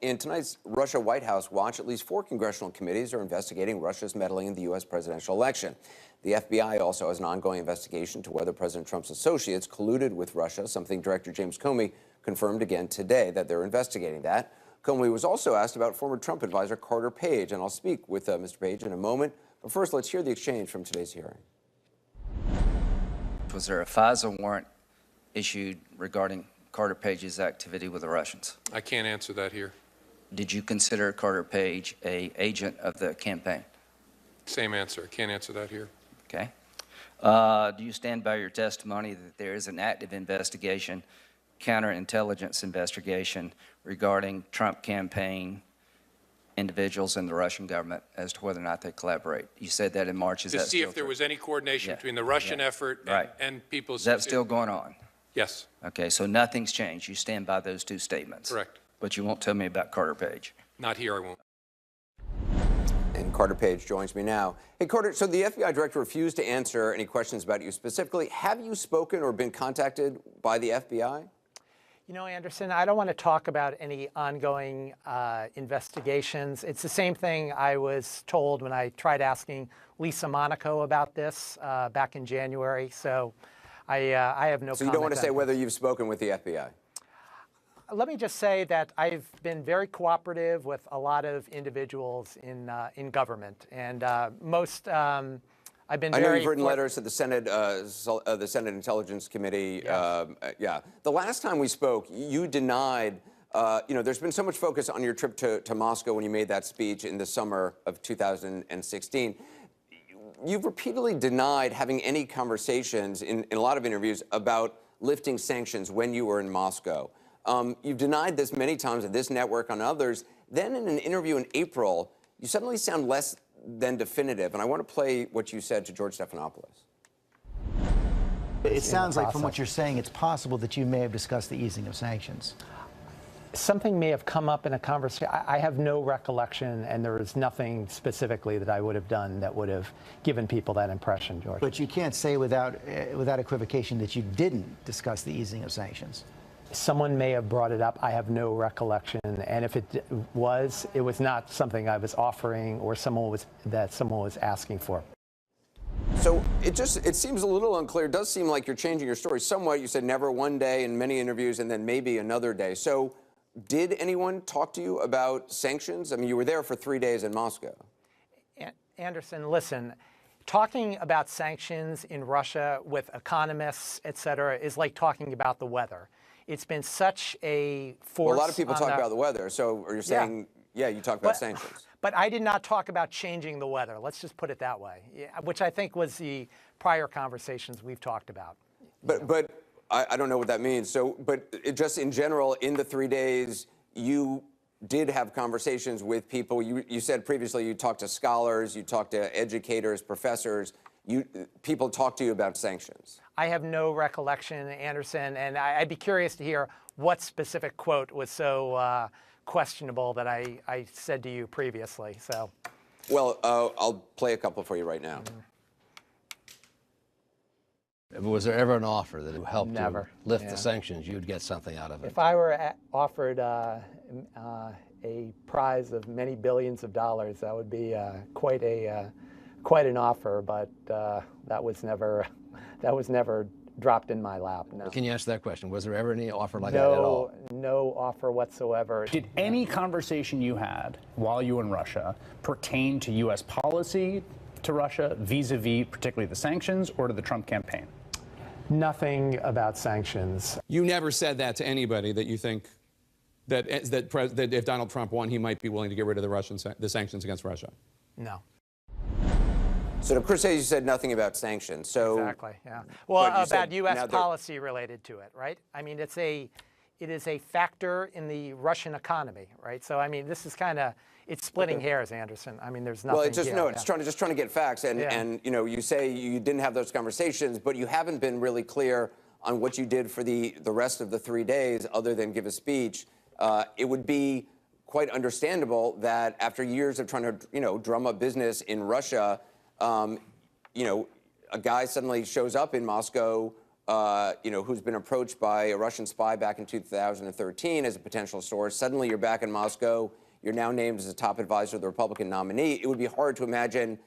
In tonight's Russia White House watch, at least 4 congressional committees are investigating Russia's meddling in the U.S. presidential election. The FBI also has an ongoing investigation to whether President Trump's associates colluded with Russia, something Director James Comey confirmed again today that they're investigating that. Comey was also asked about former Trump advisor Carter Page, and I'll speak with Mr. Page in a moment. But first, let's hear the exchange from today's hearing. Was there a FISA warrant issued regarding Carter Page's activity with the Russians? I can't answer that here. Did you consider Carter Page an agent of the campaign? Same answer. I can't answer that here. Okay. Do you stand by your testimony that there is an active investigation, counterintelligence investigation regarding Trump campaign individuals in the Russian government as to whether or not they collaborate? You said that in March. Is to that see still if there true? was any coordination between the Russian effort and people's... Is that still going on? Yes. Okay, so nothing's changed. You stand by those 2 statements? Correct. But you won't tell me about Carter Page? Not here, I won't. And Carter Page joins me now. Hey, Carter, so the FBI director refused to answer any questions about you specifically. Have you spoken or been contacted by the FBI? You know, Anderson, I don't want to talk about any ongoing investigations. It's the same thing I was told when I tried asking Lisa Monaco about this back in January. So I have no comment. So you don't want to say on whether you've spoken with the FBI? Let me just say that I've been very cooperative with a lot of individuals in government, and I've been. I know you've written letters to the Senate Intelligence Committee. Yes. Yeah. The last time we spoke, you denied. There's been so much focus on your trip to Moscow when you made that speech in the summer of 2016. You've repeatedly denied having any conversations in a lot of interviews about lifting sanctions when you were in Moscow. You've denied this many times at this network, on others. Then in an interview in April, you suddenly sound less than definitive. And I want to play what you said to George Stephanopoulos. It sounds like from what you're saying, it's possible that you may have discussed the easing of sanctions. Something may have come up in a conversation. I have no recollection, and there is nothing specifically that I would have done that would have given people that impression, George. But you can't say without equivocation that you didn't discuss the easing of sanctions. Someone may have brought it up. I have no recollection, and if it was not something I was offering or someone was asking for. So it seems a little unclear. It does seem like you're changing your story somewhat. You said never one day in many interviews, and then maybe another day. So did anyone talk to you about sanctions? I mean, you were there for 3 days in Moscow. Anderson, listen. Talking about sanctions in Russia with economists, et cetera, is like talking about the weather. It's been such a force. Well, a lot of people talk about the weather. So are you saying, yeah you talk about sanctions? But I did not talk about changing the weather. Let's just put it that way, which I think was the prior conversations we've talked about. But I don't know what that means. So, but just in general, in the 3 days, you did have conversations with people. You said previously you talked to scholars, you talked to educators, professors. People talk to you about sanctions. I have no recollection, Anderson, and I'd be curious to hear what specific quote was so questionable that I said to you previously. So, well, I'll play a couple for you right now. Was there ever an offer that helped Never. you lift the sanctions, you'd get something out of it? If I were offered a prize of many billions of dollars, that would be quite an offer, but that was never dropped in my lap. No. Can you answer that question? Was there ever any offer like that at all? No offer whatsoever. Did any conversation you had while you were in Russia pertain to U.S. policy to Russia, vis-a-vis particularly the sanctions, or to the Trump campaign? Nothing about sanctions. You never said that to anybody, that you think that if Donald Trump won, he might be willing to get rid of the sanctions against Russia? No. So to Chris Hayes, you said nothing about sanctions. So exactly, yeah. Well, about U.S. policy related to it, right? I mean, it is a factor in the Russian economy, right? So I mean, this is kind of, it's splitting hairs, Anderson. I mean, there's nothing. Well, it's just it's trying to get facts, and you say you didn't have those conversations, but you haven't been really clear on what you did for the rest of the 3 days, other than give a speech. It would be quite understandable that after years of trying to drum up business in Russia, a guy suddenly shows up in Moscow who's been approached by a Russian spy back in 2013 as a potential source. Suddenly you're back in Moscow. You're now named as a top advisor to the Republican nominee. It would be hard to imagine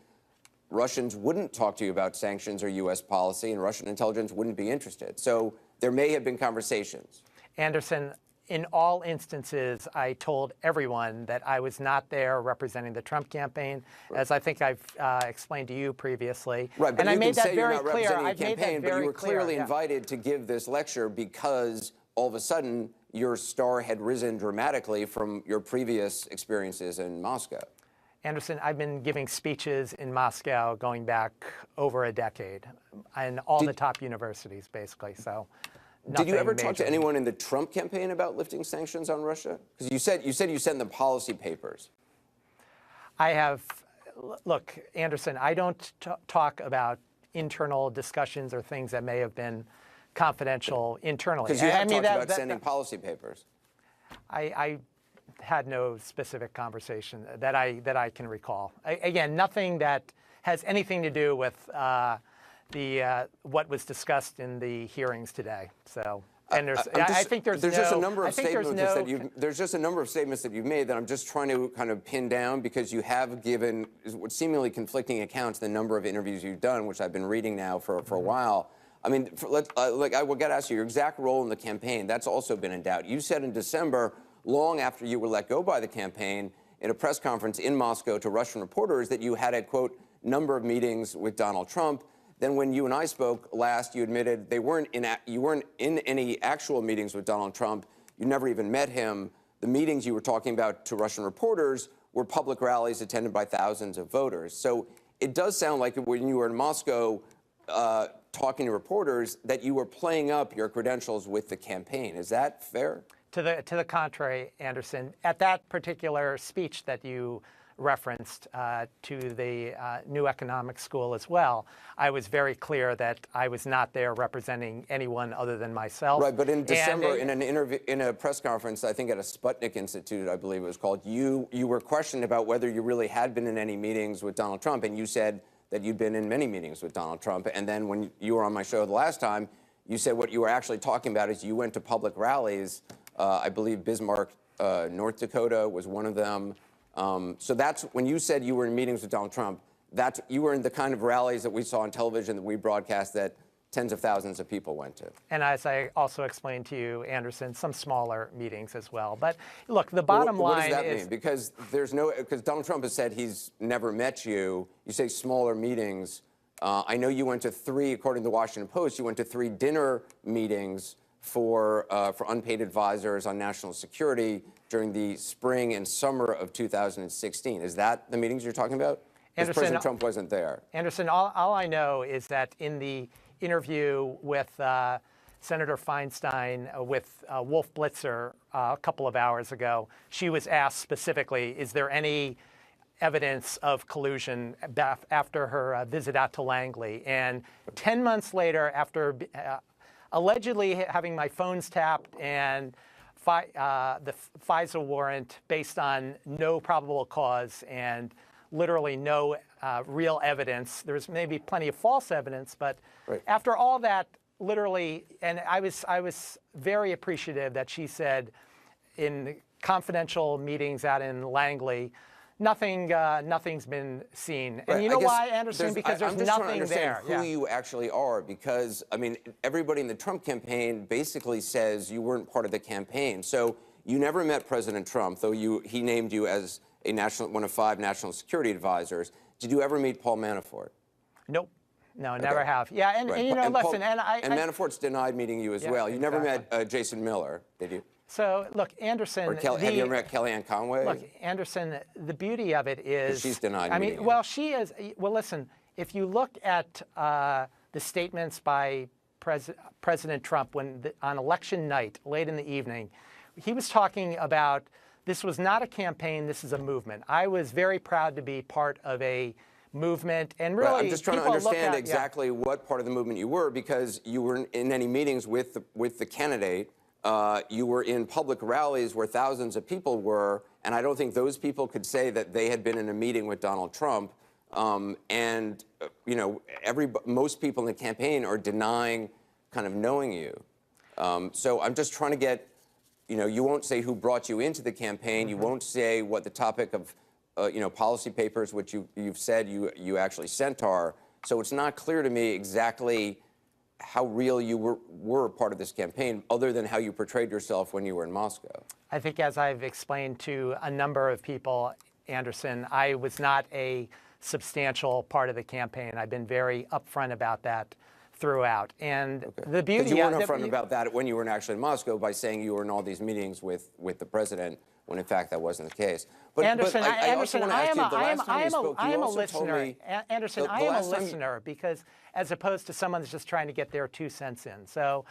Russians wouldn't talk to you about sanctions or U.S. policy, and Russian intelligence wouldn't be interested. So there may have been conversations. Anderson, in all instances, I told everyone that I was not there representing the Trump campaign, as I think I've explained to you previously. Right, but and you I made can that say you're very not clear. representing I a campaign, but you were clearly invited to give this lecture because all of a sudden your star had risen dramatically from your previous experiences in Moscow. Anderson, I've been giving speeches in Moscow going back over a decade, and all the top universities, basically. So, did you ever talk major. to anyone in the Trump campaign about lifting sanctions on Russia? Because you said you sent them policy papers. I have. Look, Anderson, I don't talk about internal discussions or things that may have been confidential internally. Because you have talked about sending policy papers. I had no specific conversation that I can recall. Again, nothing that has anything to do with what was discussed in the hearings today. So, and I think there's just a number of statements there's just a number of statements that you've made that I'm just trying to kind of pin down, because you have given seemingly conflicting accounts the number of interviews you've done, which I've been reading now for a while. I mean, I will get asked you your exact role in the campaign. That's also been in doubt. You said in December, long after you were let go by the campaign, in a press conference in Moscow to Russian reporters, that you had a, quote, number of meetings with Donald Trump. Then when you and I spoke last, you admitted you weren't in any actual meetings with Donald Trump. You never even met him. The meetings you were talking about to Russian reporters were public rallies attended by thousands of voters. So it does sound like when you were in Moscow talking to reporters that you were playing up your credentials with the campaign. Is that fair? To the contrary, Anderson, at that particular speech that you referenced to the New Economic School as well, I was very clear that I was not there representing anyone other than myself. Right, but in December, in an interview, in a press conference, I think at a Sputnik Institute, I believe it was called, you were questioned about whether you really had been in any meetings with Donald Trump, and you said that you'd been in many meetings with Donald Trump. And then when you were on my show the last time, you said what you were actually talking about is you went to public rallies. I believe Bismarck, North Dakota was one of them. So that's when you said you were in meetings with Donald Trump, you were in the kind of rallies that we saw on television that we broadcast that tens of thousands of people went to. And as I also explained to you, Anderson, some smaller meetings as well. But look, the bottom line is... What does that mean? Because Donald Trump has said he's never met you. You say smaller meetings. I know you went to 3, according to the Washington Post, you went to 3 dinner meetings for unpaid advisors on national security during the spring and summer of 2016. Is that the meetings you're talking about? Because President Trump wasn't there. Anderson, all I know is that in the interview with Senator Feinstein with Wolf Blitzer a couple of hours ago, she was asked specifically, is there any evidence of collusion after her visit out to Langley? And 10 months later, after allegedly having my phones tapped and the FISA warrant based on no probable cause and literally no real evidence. There's maybe plenty of false evidence, but after all that, literally, and I was very appreciative that she said in confidential meetings out in Langley, nothing's been seen. And you know why, Anderson? Because there's nothing there. I'm just trying to understand who you actually are, because, I mean, everybody in the Trump campaign basically says you weren't part of the campaign. So you never met President Trump, though he named you as one of 5 national security advisors. Did you ever meet Paul Manafort? Nope. No, never have. Yeah, and you know, listen, and Manafort's denied meeting you as well. You never met Jason Miller, did you? So, look, Anderson... Or have you ever met Kellyanne Conway? Look, Anderson, the beauty of it is... She's denied meeting him. Well, she is... Well, listen, if you look at the statements by President Trump on election night, late in the evening, he was talking about this was not a campaign, this is a movement. I was very proud to be part of a movement, and really... Right, I'm just trying to understand exactly what part of the movement you were, because you weren't in any meetings with the candidate. You were in public rallies where thousands of people were, and I don't think those people could say that they had been in a meeting with Donald Trump. You know, most people in the campaign are denying kind of knowing you. So I'm just trying to get, you won't say who brought you into the campaign. You won't say what the topic of, policy papers, which you've said you actually sent are. So it's not clear to me exactly how real you were part of this campaign, other than how you portrayed yourself when you were in Moscow. I think, as I've explained to a number of people, Anderson, I was not a substantial part of the campaign. I've been very upfront about that throughout. And the beauty Because you weren't upfront about that when you were actually in Moscow by saying you were in all these meetings with the president, when in fact that wasn't the case. But Anderson, I am a listener. Anderson, I am a listener because, as opposed to someone that's just trying to get their 2 cents in. So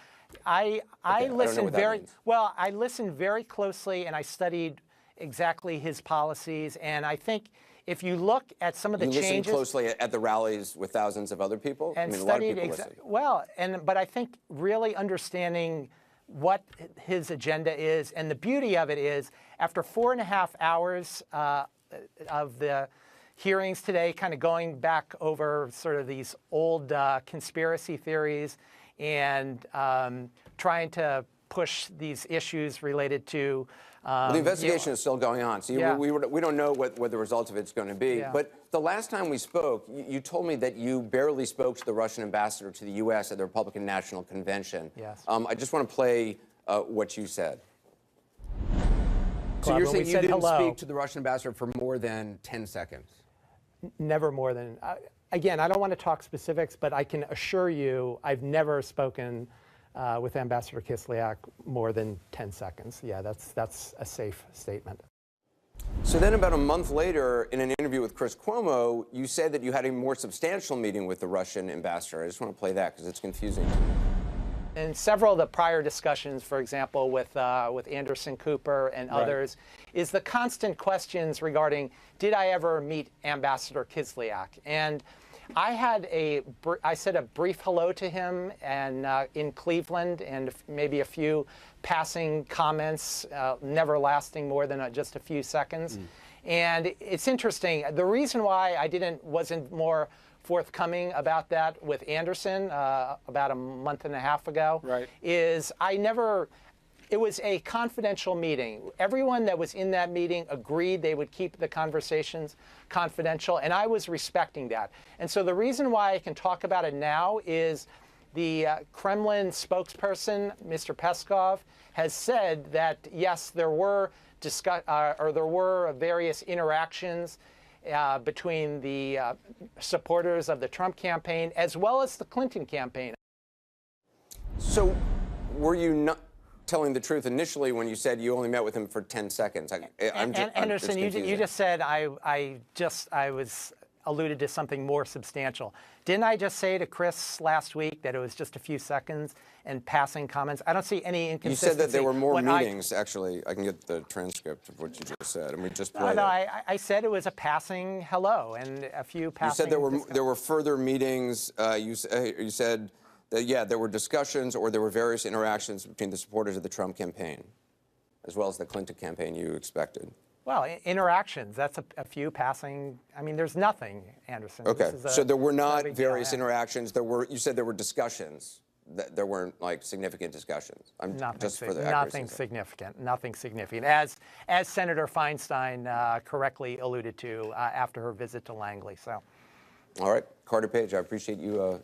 I listened I listened very closely, and I studied exactly his policies. And I think if you look at some of the changes, listened closely at the rallies with thousands of other people, and a lot of studied people listen. but I think really understanding what his agenda is, and the beauty of it is, after 4.5 hours of the hearings today, kind of going back over sort of these old conspiracy theories and trying to push these issues related to the investigation is still going on, so we don't know what the result of it's going to be. Yeah. But the last time we spoke, you told me that you barely spoke to the Russian ambassador to the U.S. at the Republican National Convention. Yes. I just want to play what you said. So Claude, you're when we saying you said didn't hello, speak to the Russian ambassador for more than 10 seconds? Never more than, again, I don't want to talk specifics, but I can assure you I've never spoken with Ambassador Kislyak more than 10 seconds. Yeah, that's a safe statement. So then about a month later, in an interview with Chris Cuomo, you said that you had a more substantial meeting with the Russian ambassador. I just want to play that because it's confusing. In several of the prior discussions, for example, with Anderson Cooper and others, is the constant questions regarding, did I ever meet Ambassador Kislyak? And I said a brief hello to him and in Cleveland, and maybe a few passing comments, never lasting more than just a few seconds. And it's interesting. The reason why I wasn't more forthcoming about that with Anderson about a month and a half ago is it was a confidential meeting. Everyone that was in that meeting agreed they would keep the conversations confidential, and I was respecting that. And so the reason why I can talk about it now is the Kremlin spokesperson, Mr. Peskov, has said that, yes, there were various interactions between the supporters of the Trump campaign as well as the Clinton campaign. So were you not telling the truth initially when you said you only met with him for 10 seconds? Anderson, you just said I was alluded to something more substantial. Didn't I just say to Chris last week that it was just a few seconds and passing comments? I don't see any inconsistency. You said that there were more meetings, actually. I can get the transcript of what you just said, and we just played No, I said it was a passing hello and a few passing. You said there were further meetings. You said that, yeah, there were discussions or there were various interactions between the supporters of the Trump campaign, as well as the Clinton campaign you expected. Well, interactions, that's a few passing. I mean, there's nothing, Anderson. Okay, so there were not various interactions. You said there were discussions. There weren't, like, significant discussions. Nothing significant. Nothing significant. As Senator Feinstein correctly alluded to after her visit to Langley. So. All right, Carter Page, I appreciate you